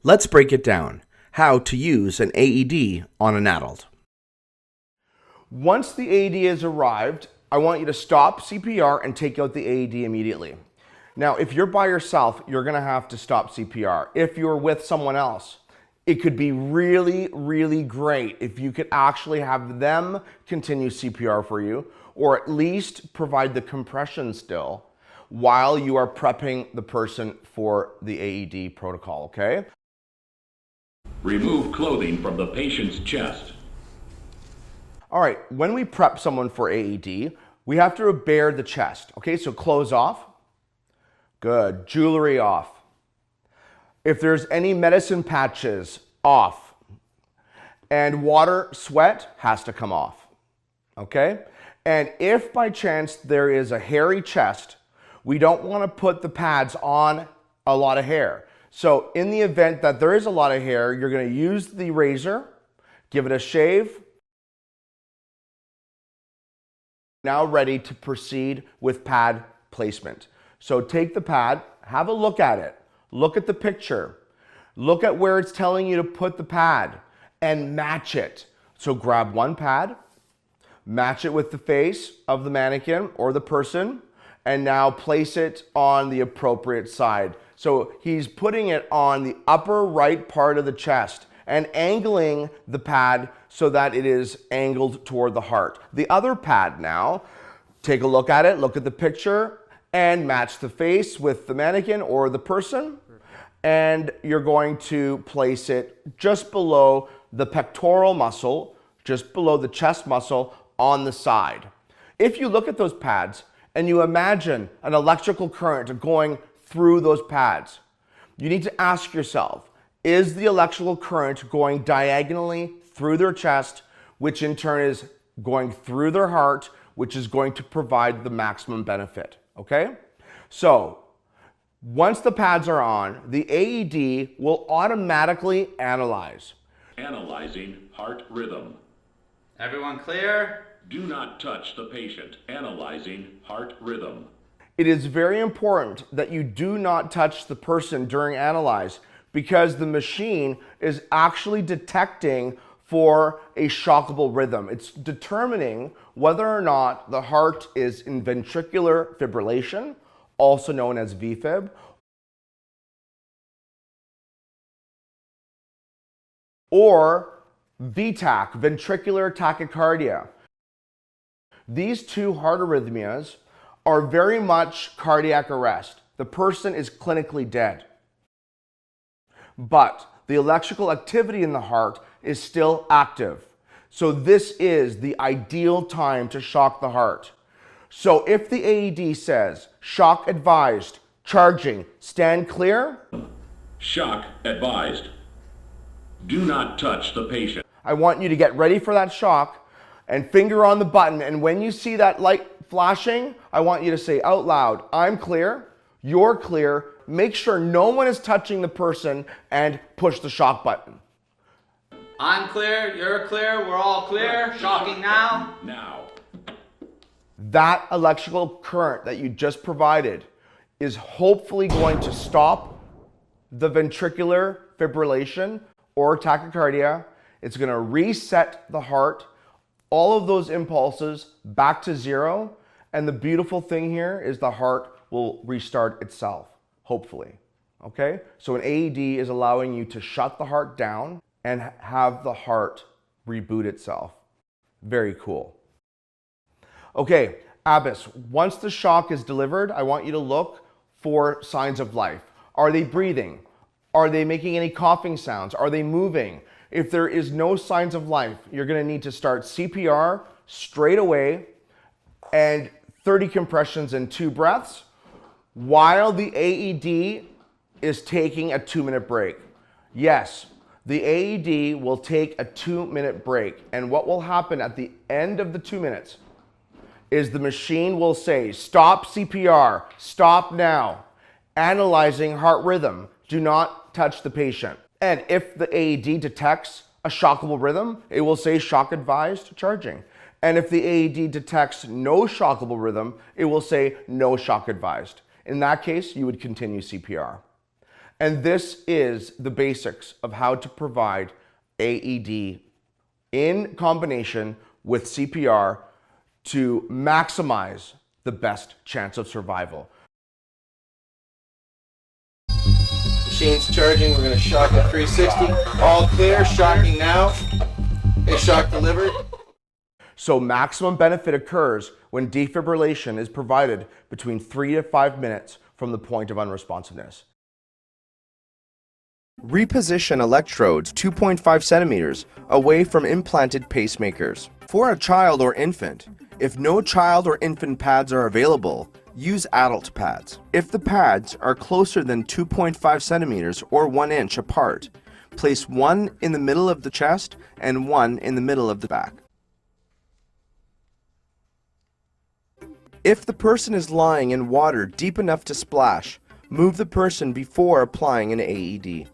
Let's break it down. How to use an AED on an adult. Once the AED has arrived, I want you to stop CPR and take out the AED immediately. Now, if you're by yourself, you're going to have to stop CPR. If you're with someone else, it could be really, really great if you could actually have them continue CPR for you, or at least provide the compression still while you are prepping the person for the AED protocol, okay? Remove clothing from the patient's chest. All right, when we prep someone for AED, we have to bare the chest, okay? So clothes off. Good. Jewelry off. If there's any medicine patches, off. And water, sweat has to come off, okay? And if by chance there is a hairy chest, we don't want to put the pads on a lot of hair. So in the event that there is a lot of hair, you're going to use the razor, give it a shave. Now ready to proceed with pad placement. So take the pad, have a look at it, look at the picture, look at where it's telling you to put the pad and match it. So grab one pad, match it with the face of the mannequin or the person, and now place it on the appropriate side. So he's putting it on the upper right part of the chest and angling the pad so that it is angled toward the heart. The other pad now, take a look at it, look at the picture, and match the face with the mannequin or the person. And you're going to place it just below the pectoral muscle, just below the chest muscle on the side. If you look at those pads and you imagine an electrical current going through those pads, you need to ask yourself, is the electrical current going diagonally through their chest, which in turn is going through their heart, which is going to provide the maximum benefit, okay? So once the pads are on, the AED will automatically analyze. Analyzing heart rhythm. Everyone clear? Do not touch the patient. Analyzing heart rhythm. It is very important that you do not touch the person during analyze because the machine is actually detecting for a shockable rhythm. It's determining whether or not the heart is in ventricular fibrillation, also known as VFib, or VTAC, ventricular tachycardia. These two heart arrhythmias are very much cardiac arrest. The person is clinically dead. But the electrical activity in the heart is still active. So this is the ideal time to shock the heart. So if the AED says, shock advised, charging, stand clear. Shock advised. Do not touch the patient. I want you to get ready for that shock and finger on the button. And when you see that light flashing, I want you to say out loud, I'm clear, you're clear. Make sure no one is touching the person and push the shock button. I'm clear, you're clear, we're all clear. Shocking now. Now. That electrical current that you just provided is hopefully going to stop the ventricular fibrillation or tachycardia. It's going to reset the heart, all of those impulses back to zero. And the beautiful thing here is the heart will restart itself, hopefully. Okay? So an AED is allowing you to shut the heart down and have the heart reboot itself. Very cool. Okay, Abbas, once the shock is delivered, I want you to look for signs of life. Are they breathing? Are they making any coughing sounds? Are they moving? If there is no signs of life, you're going to need to start CPR straight away and 30 compressions and 2 breaths while the AED is taking a 2-minute break. Yes, the AED will take a 2-minute break. And what will happen at the end of the 2 minutes is the machine will say, stop CPR, stop now, analyzing heart rhythm, do not touch the patient. And if the AED detects a shockable rhythm, it will say shock advised, charging. And if the AED detects no shockable rhythm, it will say no shock advised. In that case, you would continue CPR. And this is the basics of how to provide AED in combination with CPR to maximize the best chance of survival. Machine's charging. We're going to shock at 360. All clear. Shocking now. Okay, shock delivered. So maximum benefit occurs when defibrillation is provided between 3 to 5 minutes from the point of unresponsiveness. Reposition electrodes 2.5 centimeters away from implanted pacemakers. For a child or infant, if no child or infant pads are available, use adult pads. If the pads are closer than 2.5 centimeters or 1 inch apart, place one in the middle of the chest and one in the middle of the back. If the person is lying in water deep enough to splash, move the person before applying an AED.